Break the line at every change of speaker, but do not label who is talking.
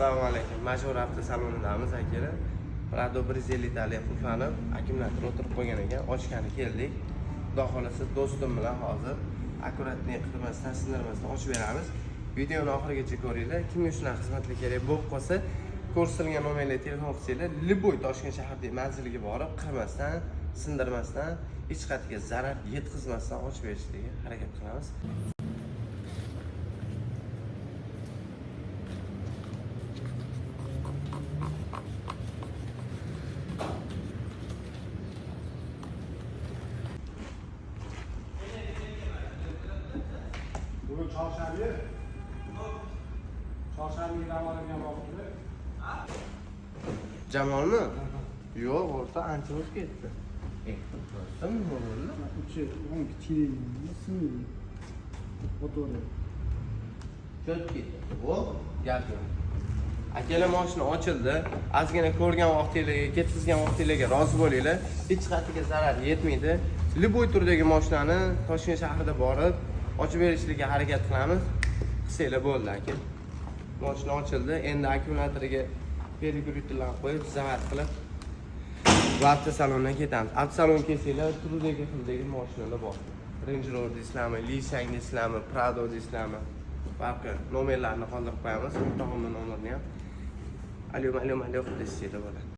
Assalomu alaykum. Mashhur avtosalonidamiz akalar. Prado 150 tali qulflanib, akkumulyator o'tirib qolgan ekan. Ochgani keldik. Xudo xolasa do'stim bilan hozir akkuratniy qilmasdan, sindirmasdan ochib beramiz. Videoni oxirigacha ko'ringlar. Kimga shunaqa xizmatlar kerak bo'lib qolsa, ko'rsatilgan nomerga telefon qilsanglar, Liboy Toshkent shahridagi manziliga borib, qirmasdan, sindirmasdan, hech qatiga zarar yetkazmasdan ochib berishga harakat qilamiz.
Bugün çarşamba. Çarşamba zamanı yapıldı.
Jamolmi? Yo'q, o'rta ancha o'tib ketdi. Dostim, nima bo'ldi?
Uchi 10 kichik sindi. Motori.
Cho'tib ketdi. O, gap yo'q. Akalar, mashina ochildi. Ozgina ko'rgan vaqtinglarga, ketkizgan vaqtinglarga rozi bo'linglar. Hech qatiga zarar yetmaydi. Liboy turdagi mashinani Toshkent shahrida borib ochib berishlikka harakat qilamiz. Qilsanglar bo'ldi aka. Mashina ochildi. Endi akkumulyatoriga periguritillarni qo'yib, zavat qilib avtosalondan ketamiz. Avtosalon kelsanglar, turdagi xildagi mashinalar bor. Range Rover deysizlarmi, Nissan deysizlarmi, Prado deysizlarmi? Farqi nomerlarni qoldirib qo'yamiz. O'rtog'imning nomerini ham. Alyom desanglar bo'ladi.